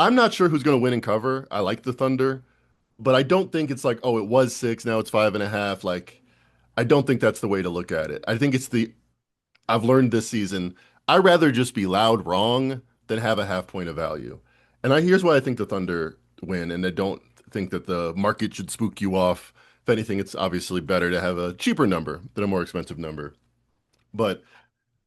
I'm not sure who's going to win and cover. I like the Thunder, but I don't think it's like, oh, it was 6, now it's 5.5. Like, I don't think that's the way to look at it. I think I've learned this season, I'd rather just be loud wrong than have a half point of value. And here's why I think the Thunder win, and I don't think that the market should spook you off. If anything, it's obviously better to have a cheaper number than a more expensive number. But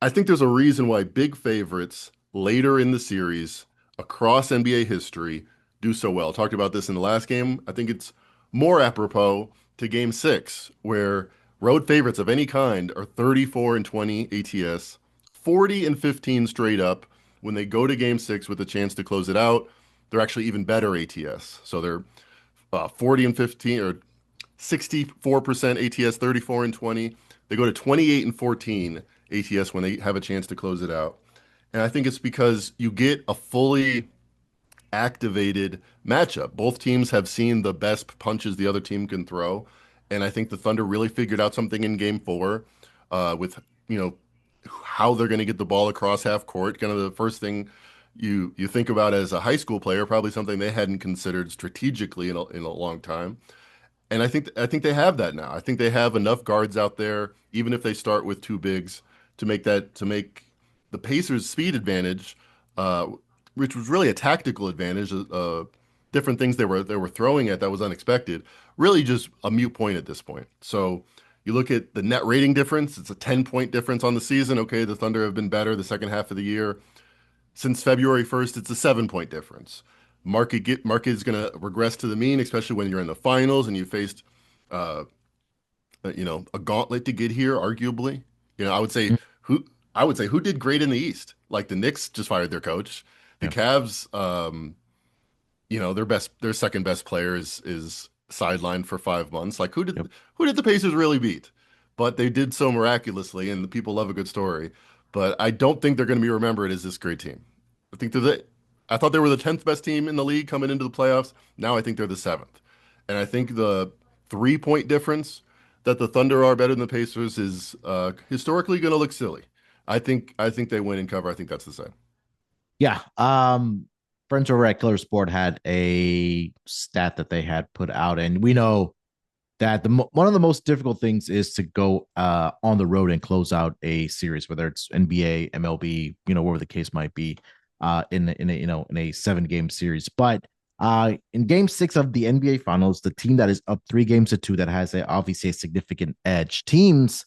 I think there's a reason why big favorites later in the series across NBA history do so well. Talked about this in the last game. I think it's more apropos to game 6, where road favorites of any kind are 34 and 20 ATS, 40 and 15 straight up. When they go to game 6 with a chance to close it out, they're actually even better ATS. So they're 40 and 15 or 64% ATS, 34 and 20. They go to 28 and 14 ATS when they have a chance to close it out. And I think it's because you get a fully activated matchup. Both teams have seen the best punches the other team can throw. And I think the Thunder really figured out something in game 4 with, you know, how they're going to get the ball across half court. Kind of the first thing you think about as a high school player, probably something they hadn't considered strategically in a long time. And I think they have that now. I think they have enough guards out there, even if they start with two bigs, to make the Pacers' speed advantage, uh, which was really a tactical advantage, different things they were throwing at that was unexpected, really just a mute point at this point. So you look at the net rating difference; it's a 10-point difference on the season. Okay, the Thunder have been better the second half of the year. Since February 1st, it's a 7-point difference. Market is going to regress to the mean, especially when you're in the finals and you faced, uh, a gauntlet to get here. Arguably, I would say Mm. who did great in the East. Like the Knicks just fired their coach. The Yeah. Cavs, their second best player is sidelined for 5 months. Like Yep. who did the Pacers really beat? But they did so miraculously, and the people love a good story. But I don't think they're going to be remembered as this great team. I think I thought they were the 10th best team in the league coming into the playoffs. Now I think they're the seventh. And I think the 3-point difference that the Thunder are better than the Pacers is historically going to look silly. I think they win and cover. I think that's the same. Yeah. Friends over at Killer Sport had a stat that they had put out, and we know that one of the most difficult things is to go on the road and close out a series, whether it's NBA, MLB, whatever the case might be, in a 7 game series. But in Game 6 of the NBA Finals, the team that is up 3 games to 2 that has obviously a significant edge. Teams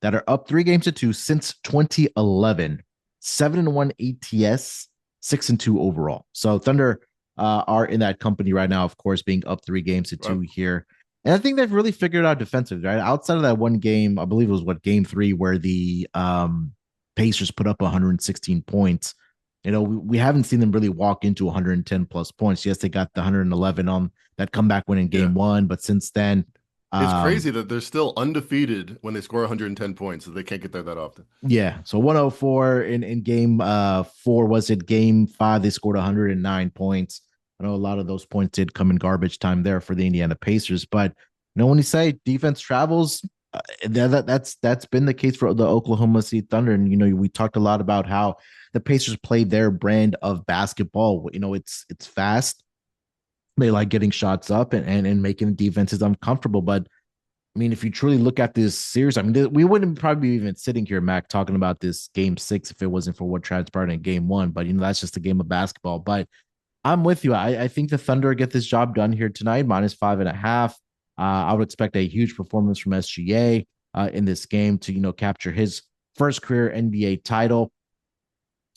that are up 3 games to 2 since 2011, 7-1 ATS, 6-2 overall. So Thunder are in that company right now, of course, being up 3 games to 2 Right. here. And I think they've really figured out defensively, right? Outside of that one game, I believe it was game 3, where the Pacers put up 116 points. We haven't seen them really walk into 110 plus points. Yes, they got the 111 on that comeback win in Yeah. game 1, but since then, It's um, crazy that they're still undefeated when they score 110 points. So they can't get there that often. yeah. So 104 in game 4. Was it game 5? They scored 109 points. I know a lot of those points did come in garbage time there for the Indiana Pacers, but when you say defense travels, that's been the case for the Oklahoma City Thunder. And we talked a lot about how the Pacers play their brand of basketball. It's fast. They like getting shots up and making defenses uncomfortable. But I mean, if you truly look at this series, I mean, we wouldn't probably be even sitting here, Mac, talking about this game 6 if it wasn't for what transpired in game 1. But that's just a game of basketball. But I'm with you. I think the Thunder get this job done here tonight, -5.5. I would expect a huge performance from SGA in this game to capture his first career NBA title.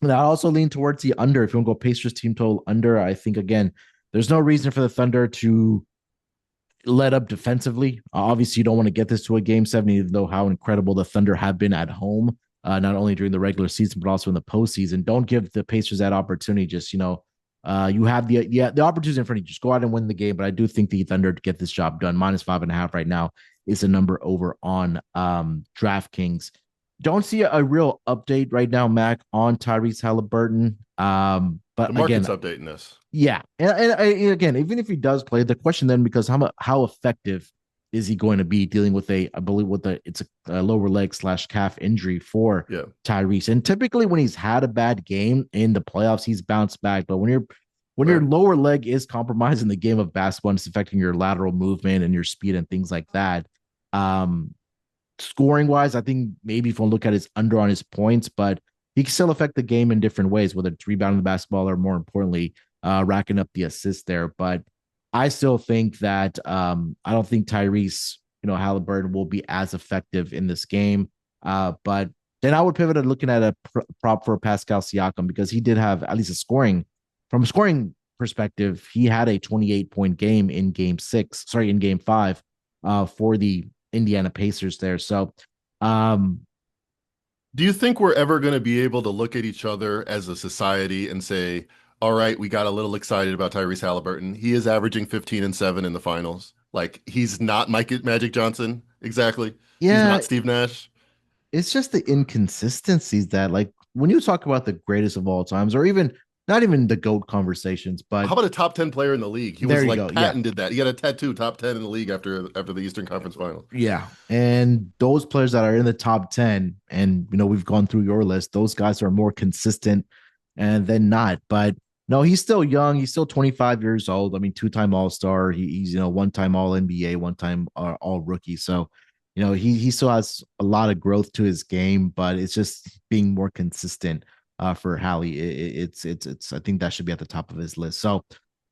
And I also lean towards the under. If you want to go Pacers team total under, I think again, there's no reason for the Thunder to let up defensively. Obviously, you don't want to get this to a game 7, even though how incredible the Thunder have been at home, not only during the regular season, but also in the postseason. Don't give the Pacers that opportunity. Just, you have the opportunity in front of you. Just go out and win the game. But I do think the Thunder to get this job done. -5.5 right now is the number over on DraftKings. Don't see a real update right now, Mac, on Tyrese Halliburton. The But again, market's updating this. yeah, and again, even if he does play, the question then becomes how effective is he going to be dealing with I believe it's a lower leg / calf injury for Yeah. Tyrese. And typically when he's had a bad game in the playoffs, he's bounced back. But when you're when your Fair. lower leg is compromised in the game of basketball, and it's affecting your lateral movement and your speed and things like that. Um, Scoring wise, I think maybe if we look at his under on his points, but he can still affect the game in different ways, whether it's rebounding the basketball or more importantly, racking up the assists there. But I still think that I don't think Tyrese, Halliburton will be as effective in this game. But then I would pivot to looking at a prop for Pascal Siakam because he did have at least a scoring from a scoring perspective. He had a 28-point game in in game five for the Indiana Pacers there. So, um, Do you think we're ever going to be able to look at each other as a society and say, all right, we got a little excited about Tyrese Halliburton. He is averaging 15 and 7 in the finals. Like he's not Mike Magic Johnson. Exactly. He's yeah, not Steve Nash. it's just the inconsistencies that, like, when you talk about the greatest of all times, or even not even the GOAT conversations, but How about a top 10 player in the league? He there was you like go. Yeah. patented that. He got a tattoo, top 10 in the league after the Eastern Conference Final. Yeah. And those players that are in the top 10, and, we've gone through your list, those guys are more consistent and then not. But no, he's still young. He's still 25 years old. I mean, two-time All-Star. He's, one-time All NBA, one-time All Rookie. So, he still has a lot of growth to his game, but it's just being more consistent for Hallie. I think that should be at the top of his list. So,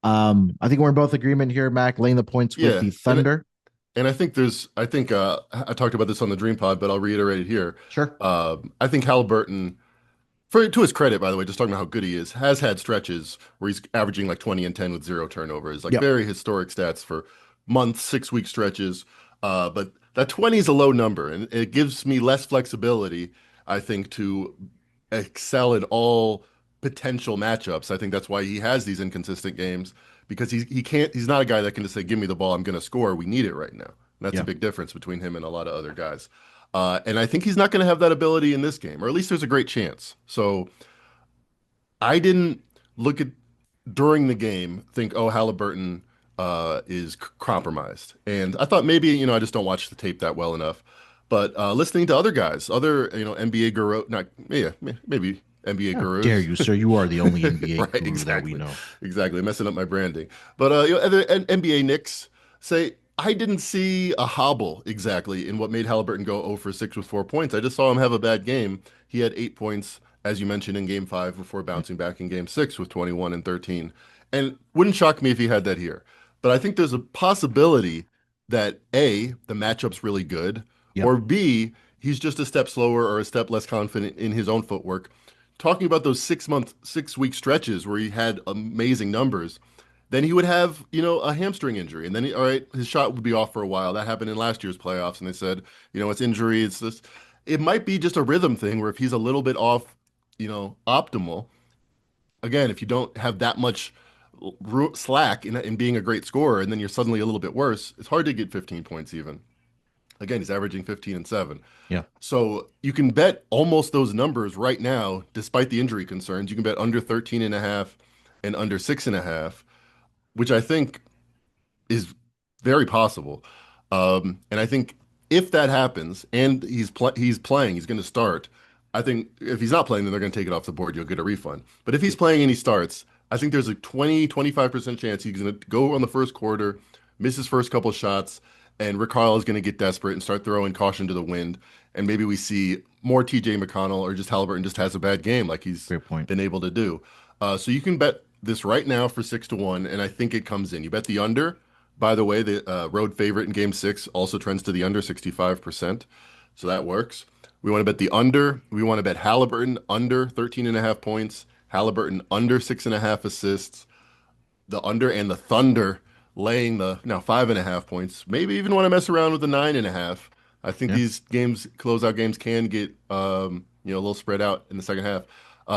I think we're in both agreement here, Mac, laying the points with Yeah. the And Thunder. and I think I talked about this on the Dream Pod, but I'll reiterate it here. Sure. I think Halliburton, to his credit, by the way, just talking about how good he is, has had stretches where he's averaging like 20 and 10 with zero turnovers, like Yep. very historic stats for month, 6 week stretches. But that 20 is a low number, and it gives me less flexibility, I think, to excel in all potential matchups. I think that's why he has these inconsistent games because he's not a guy that can just say, "Give me the ball, I'm going to score." We need it right now. And that's a Yeah. big difference between him and a lot of other guys. And I think he's not going to have that ability in this game, or at least there's a great chance. So I didn't look at during the game think, oh, Halliburton is compromised, and I thought maybe I just don't watch the tape that well enough. But listening to other guys, other NBA guru, not yeah, maybe NBA How dare gurus, you, sir? You are the only NBA right? guru that we Exactly, know. exactly, messing up my branding. But other NBA Knicks say I didn't see a hobble exactly in what made Halliburton go 0 for 6 with 4 points. I just saw him have a bad game. He had 8 points, as you mentioned, in game five before bouncing back in game six with 21 and 13. And wouldn't shock me if he had that here. But I think there's a possibility that A, the matchup's really good, Yep. or B, he's just a step slower or a step less confident in his own footwork. Talking about those 6 month, 6 week stretches where he had amazing numbers, then he would have, a hamstring injury. And then, all right, his shot would be off for a while. That happened in last year's playoffs. And they said, it's injury. It's this, it might be just a rhythm thing where if he's a little bit off, optimal, again, if you don't have that much slack in being a great scorer and then you're suddenly a little bit worse, it's hard to get 15 points even. Again, he's averaging 15 and 7. Yeah. So you can bet almost those numbers right now, despite the injury concerns. You can bet under 13 and a half and under 6.5, which I think is very possible. And I think if that happens and he's playing, he's going to start. I think if he's not playing, then they're going to take it off the board. You'll get a refund. But if he's playing and he starts, I think there's a 25% chance he's going to go on the first quarter, miss his first couple shots, and Rick Carlisle is going to get desperate and start throwing caution to the wind. And maybe we see more TJ McConnell or just Halliburton just has a bad game like he's Great point. been able to do. So you can bet this right now for 6-1, and I think it comes in. You bet the under. By the way, the road favorite in game six also trends to the under 65%. So that works. We want to bet the under. We want to bet Halliburton under 13 and a half points, Halliburton under 6.5 assists, the under and the Thunder laying the now 5.5 points. Maybe even want to mess around with the 9.5. I think Yeah. these games, closeout games, can get a little spread out in the second half.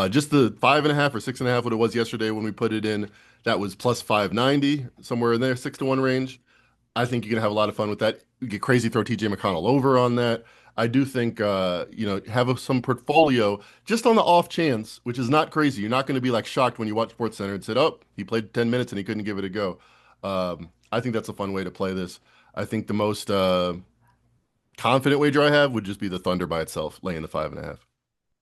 Just the 5.5 or 6.5, what it was yesterday when we put it in, that was plus 590, somewhere in there, 6-1 range. I think you can have a lot of fun with that. You get crazy, throw TJ McConnell over on that. I do think, some portfolio just on the off chance, which is not crazy. You're not going to be like shocked when you watch Sports Center and said, "Oh, he played 10 minutes and he couldn't give it a go." I think that's a fun way to play this. I think the most confident wager I have would just be the Thunder by itself, laying the 5.5.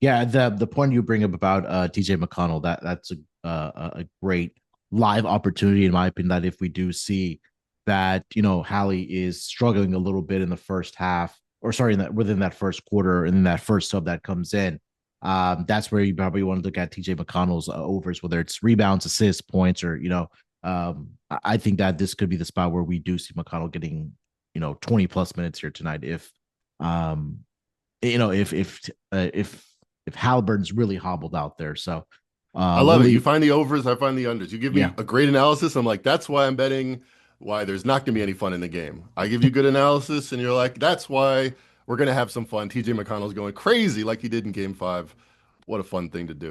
Yeah. The point you bring up about TJ McConnell, that's a great live opportunity, in my opinion, that if we do see that, Hallie is struggling a little bit in the first half, or sorry, within that first quarter, and then that first sub that comes in, that's where you probably want to look at TJ McConnell's overs, whether it's rebounds, assists, points, or I think that this could be the spot where we do see McConnell getting 20 plus minutes here tonight um if Halliburton's really hobbled out there. So I love we'll it. You leave. find the overs, I find the unders. You give Yeah. me a great analysis. I'm like, that's why I'm betting why there's not going to be any fun in the game. I give you good analysis, and you're like, that's why we're going to have some fun. TJ McConnell's going crazy like he did in game five. What a fun thing to do.